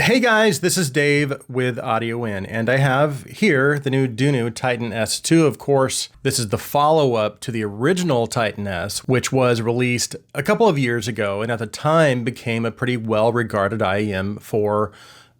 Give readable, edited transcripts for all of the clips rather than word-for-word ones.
Hey guys, this is Dave with Audio In, and I have here the new Dunu Titan S2. Of course, this is the follow-up to the original Titan S, which was released a couple of years ago, and at the time became a pretty well-regarded IEM for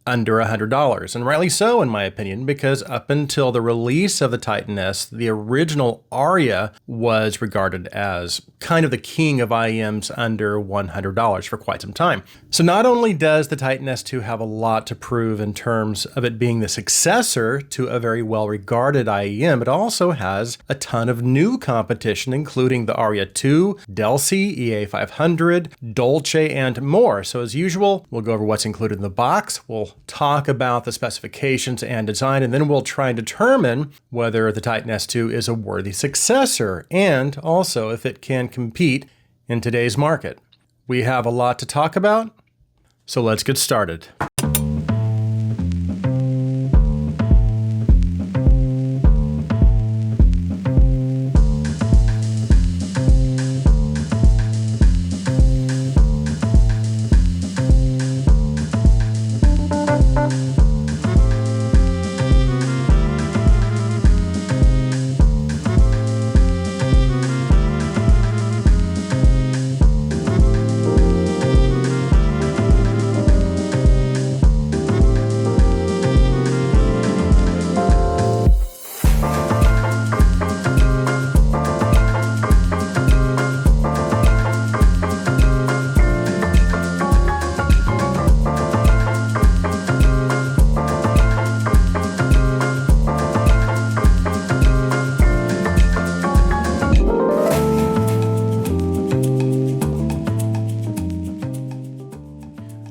under $100, and rightly so in my opinion, because up until the release of the Titan S, the original Aria was regarded as kind of the king of IEMs under $100 for quite some time. So not only does the Titan S2 have a lot to prove in terms of it being the successor to a very well-regarded IEM, it also has a ton of new competition, including the Aria 2, Delci, EA500, Dolce, and more. So as usual, we'll go over what's included in the box. We'll talk about the specifications and design, and then we'll try and determine whether the Titan S2 is a worthy successor, and also if it can compete in today's market. We have a lot to talk about, so let's get started.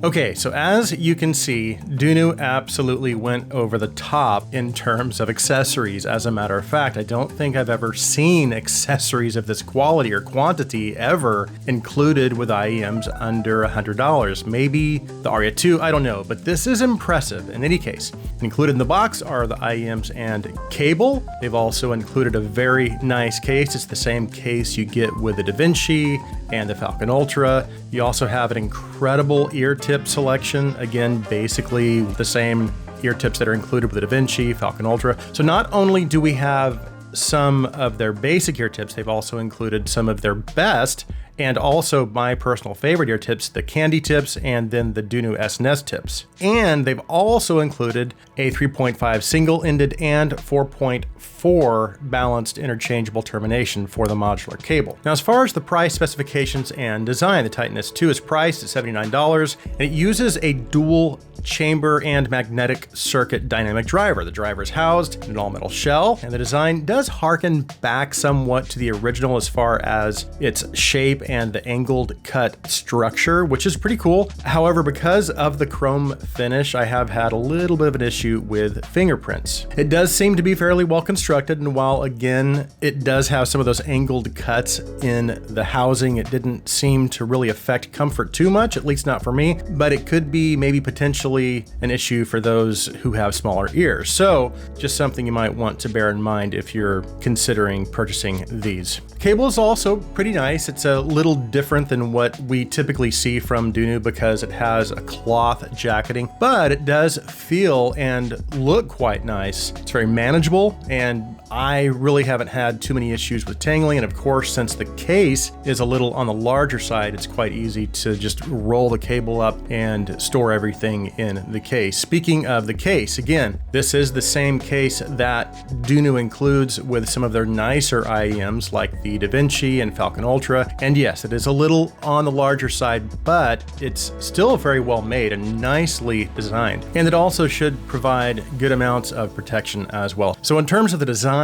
Okay, so as you can see, Dunu absolutely went over the top in terms of accessories. As a matter of fact, I don't think I've ever seen accessories of this quality or quantity ever included with IEMs under $100. Maybe the Aria 2, I don't know, but this is impressive in any case. Included in the box are the IEMs and cable. They've also included a very nice case. It's the same case you get with the DaVinci and the Falcon Ultra. You also have an incredible ear tip selection. Again, basically the same ear tips that are included with the DaVinci, Falcon Ultra. So not only do we have some of their basic ear tips, they've also included some of their best and also my personal favorite ear tips, the Candy tips, and then the Dunu S-Nest tips. And they've also included a 3.5 single-ended and 4.4 balanced interchangeable termination for the modular cable. Now, as far as the price specifications and design, the Titan S2 is priced at $79, and it uses a dual chamber and magnetic circuit dynamic driver. The driver is housed in an all-metal shell, and the design does harken back somewhat to the original as far as its shape and the angled cut structure, which is pretty cool. However, because of the chrome finish, I have had a little bit of an issue with fingerprints. It does seem to be fairly well constructed, and while again, it does have some of those angled cuts in the housing, it didn't seem to really affect comfort too much, at least not for me, but it could be maybe potentially an issue for those who have smaller ears. So just something you might want to bear in mind if you're considering purchasing these. Cable is also pretty nice. It's a little different than what we typically see from Dunu because it has a cloth jacketing, but it does feel and look quite nice. It's very manageable, and I really haven't had too many issues with tangling. And of course, since the case is a little on the larger side, it's quite easy to just roll the cable up and store everything in the case. Speaking of the case, again, this is the same case that Dunu includes with some of their nicer IEMs like the DaVinci and Falcon Ultra. And yes, it is a little on the larger side, but it's still very well made and nicely designed. And it also should provide good amounts of protection as well. So in terms of the design,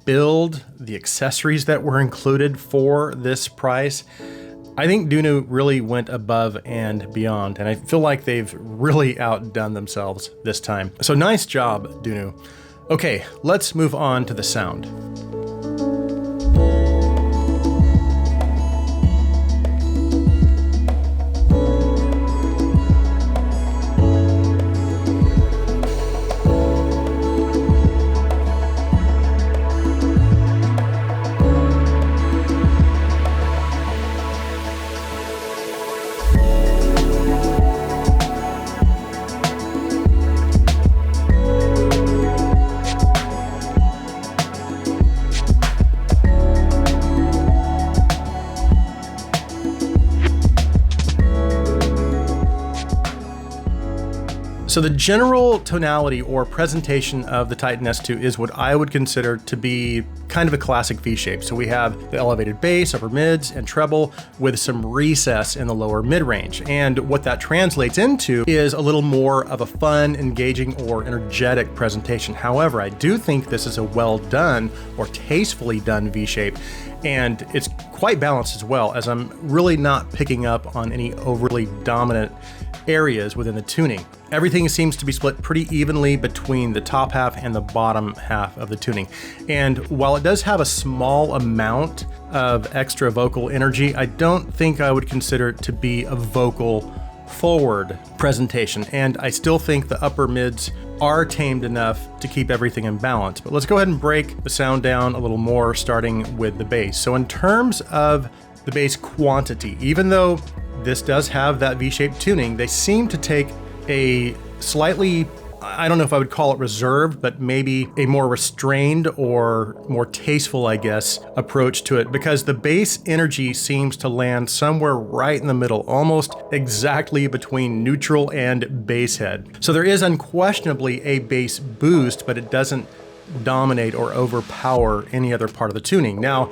build, the accessories that were included for this price, I think Dunu really went above and beyond, and I feel like they've really outdone themselves this time. So nice job, Dunu. Okay, let's move on to the sound. So the general tonality or presentation of the Titan S2 is what I would consider to be kind of a classic V shape. So we have the elevated bass, upper mids, and treble with some recess in the lower mid range. And what that translates into is a little more of a fun, engaging, or energetic presentation. However, I do think this is a well done or tastefully done V shape. And it's quite balanced as well, as I'm really not picking up on any overly dominant areas within the tuning. Everything seems to be split pretty evenly between the top half and the bottom half of the tuning. And while it does have a small amount of extra vocal energy, I don't think I would consider it to be a vocal forward presentation. And I still think the upper mids are tamed enough to keep everything in balance. But let's go ahead and break the sound down a little more, starting with the bass. So in terms of the bass quantity, even though this does have that V-shaped tuning, they seem to take a slightly, I don't know if I would call it reserved, but maybe a more restrained or more tasteful, I guess, approach to it, because the bass energy seems to land somewhere right in the middle, almost exactly between neutral and bass head. So there is unquestionably a bass boost, but it doesn't dominate or overpower any other part of the tuning. Now,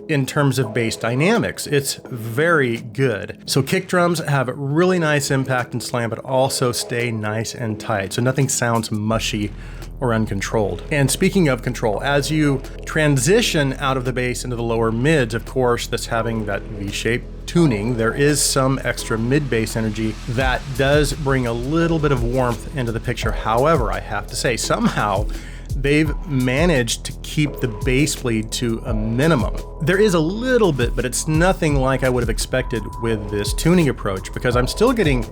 in terms of bass dynamics, it's very good. So kick drums have really nice impact and slam, but also stay nice and tight. So nothing sounds mushy or uncontrolled. And speaking of control, as you transition out of the bass into the lower mids, of course, that's having that V-shaped tuning, there is some extra mid bass energy that does bring a little bit of warmth into the picture. However, I have to say, somehow they've managed to keep the bass bleed to a minimum. There is a little bit, but it's nothing like I would have expected with this tuning approach, because I'm still getting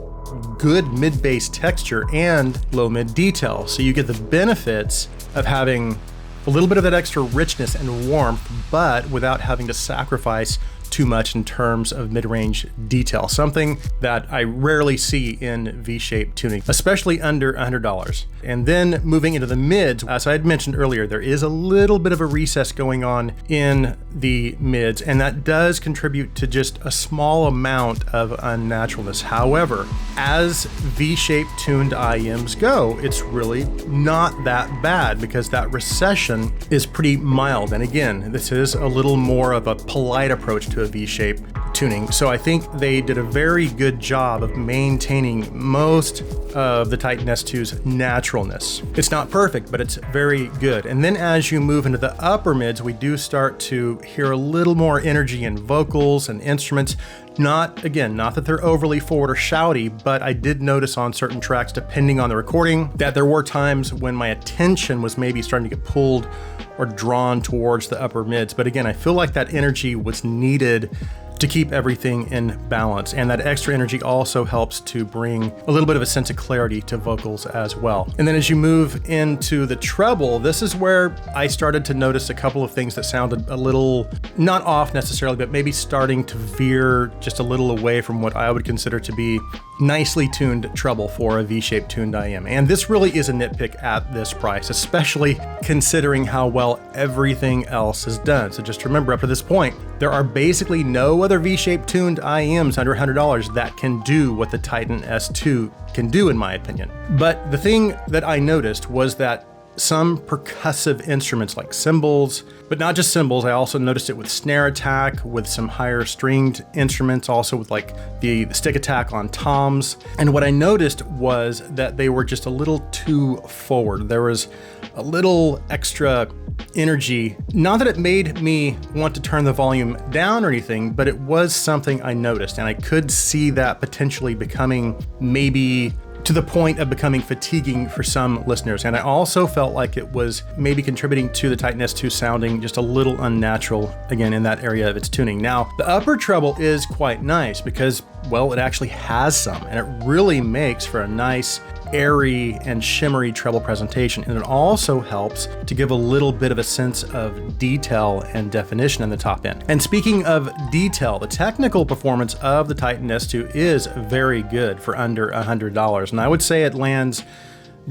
good mid-bass texture and low-mid detail. So you get the benefits of having a little bit of that extra richness and warmth, but without having to sacrifice too much in terms of mid-range detail, something that I rarely see in V-shaped tuning, especially under $100. And then moving into the mids, as I had mentioned earlier, there is a little bit of a recess going on in the mids, and that does contribute to just a small amount of unnaturalness. However, as V-shaped tuned IEMs go, it's really not that bad, because that recession is pretty mild. And again, this is a little more of a polite approach to a V-shape tuning. So I think they did a very good job of maintaining most of the Titan S2's naturalness. It's not perfect, but it's very good. And then as you move into the upper mids, we do start to hear a little more energy in vocals and instruments. Not that they're overly forward or shouty, but I did notice on certain tracks, depending on the recording, that there were times when my attention was maybe starting to get pulled or drawn towards the upper mids. But again, I feel like that energy was needed to keep everything in balance. And that extra energy also helps to bring a little bit of a sense of clarity to vocals as well. And then as you move into the treble, this is where I started to notice a couple of things that sounded a little, not off necessarily, but maybe starting to veer just a little away from what I would consider to be nicely tuned treble for a V-shaped tuned IM. And this really is a nitpick at this price, especially considering how well everything else is done. So just remember, up to this point, there are basically no other V-shaped tuned IEMs under $100 that can do what the Titan S2 can do, in my opinion. But the thing that I noticed was that some percussive instruments like cymbals, but not just cymbals, I also noticed it with snare attack, with some higher stringed instruments, also with like the stick attack on toms. And what I noticed was that they were just a little too forward. There was a little extra energy. Not that it made me want to turn the volume down or anything, but it was something I noticed, and I could see that potentially becoming maybe to the point of becoming fatiguing for some listeners. And I also felt like it was maybe contributing to the Titan S2 sounding just a little unnatural, again, in that area of its tuning. Now, the upper treble is quite nice because, well, it actually has some, and it really makes for a nice, airy and shimmery treble presentation. And it also helps to give a little bit of a sense of detail and definition in the top end. And speaking of detail, the technical performance of the Titan S2 is very good for under $100. And I would say it lands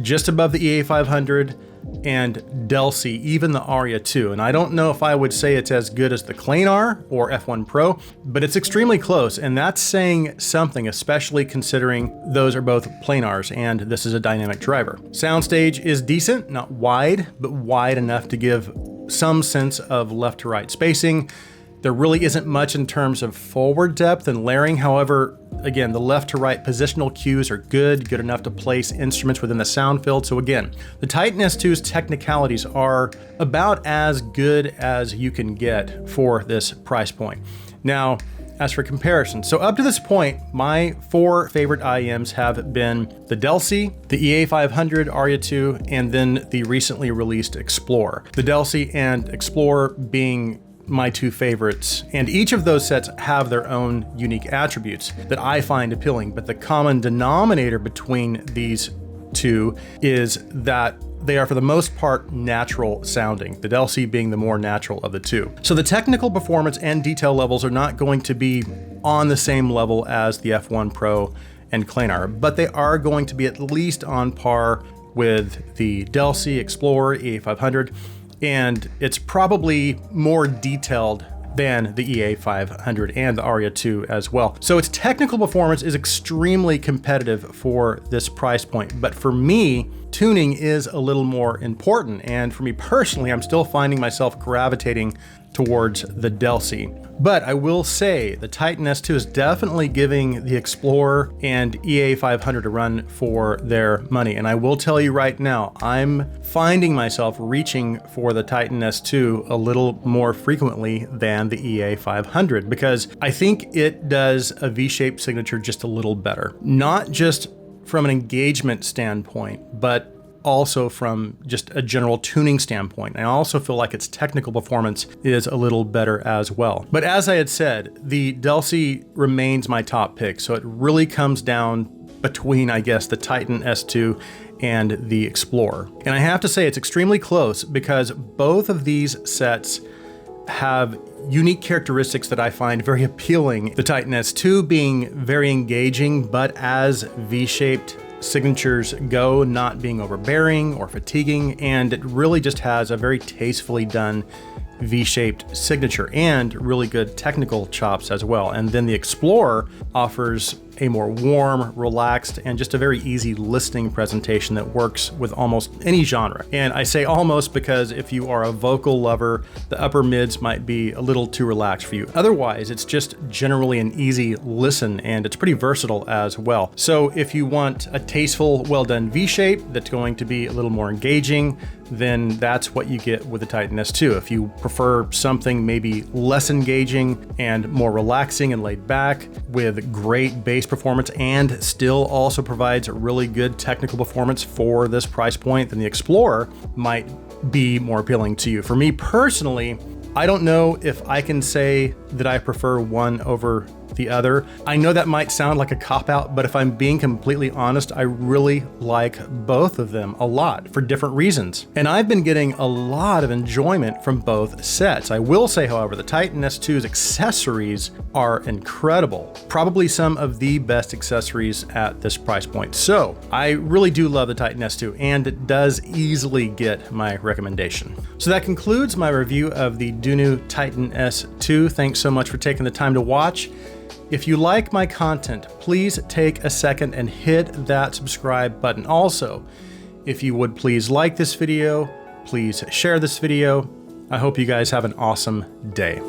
just above the EA500, and Delsey, even the Aria 2. And I don't know if I would say it's as good as the Planar or F1 Pro, but it's extremely close. And that's saying something, especially considering those are both Planars and this is a dynamic driver. Soundstage is decent, not wide, but wide enough to give some sense of left to right spacing. There really isn't much in terms of forward depth and layering. However, again, the left to right positional cues are good enough to place instruments within the sound field. So again, the Titan S2's technicalities are about as good as you can get for this price point. Now, as for comparison, so up to this point, my 4 favorite IEMs have been the Delsey, the EA500, Aria 2, and then the recently released Explorer. The Delsey and Explorer being my 2 favorites, and each of those sets have their own unique attributes that I find appealing, but the common denominator between these 2 is that they are for the most part natural sounding, the Delsey being the more natural of the 2. So the technical performance and detail levels are not going to be on the same level as the F1 Pro and Planar, but they are going to be at least on par with the Delsey, Explorer, EA500, and it's probably more detailed than the EA500 and the Aria 2 as well. So its technical performance is extremely competitive for this price point, but for me, tuning is a little more important. And for me personally, I'm still finding myself gravitating towards the Delsey. But I will say the Titan S2 is definitely giving the Explorer and EA500 a run for their money. And I will tell you right now, I'm finding myself reaching for the Titan S2 a little more frequently than the EA500 because I think it does a V-shaped signature just a little better. Not just from an engagement standpoint, but also from just a general tuning standpoint. I also feel like its technical performance is a little better as well. But as I had said, the Delsey remains my top pick. So it really comes down between, I guess, the Titan S2 and the Explorer. And I have to say it's extremely close because both of these sets have unique characteristics that I find very appealing. The Titan S2 being very engaging, but as V-shaped signatures go, not being overbearing or fatiguing, and it really just has a very tastefully done V-shaped signature and really good technical chops as well. And then the Explorer offers a more warm, relaxed, and just a very easy listening presentation that works with almost any genre. And I say almost because if you are a vocal lover, the upper mids might be a little too relaxed for you. Otherwise, it's just generally an easy listen, and it's pretty versatile as well. So if you want a tasteful, well-done V-shape that's going to be a little more engaging, then that's what you get with the Titan S2. If you prefer something maybe less engaging and more relaxing and laid back with great bass performance and still also provides really good technical performance for this price point, then the Explorer might be more appealing to you. For me personally, I don't know if I can say that I prefer one over the other. I know that might sound like a cop-out, but if I'm being completely honest, I really like both of them a lot for different reasons. And I've been getting a lot of enjoyment from both sets. I will say, however, the Titan S2's accessories are incredible. Probably some of the best accessories at this price point. So I really do love the Titan S2, and it does easily get my recommendation. So that concludes my review of the Dunu Titan S2. Thanks so much for taking the time to watch. If you like my content, please take a second and hit that subscribe button. Also, if you would please like this video, please share this video. I hope you guys have an awesome day.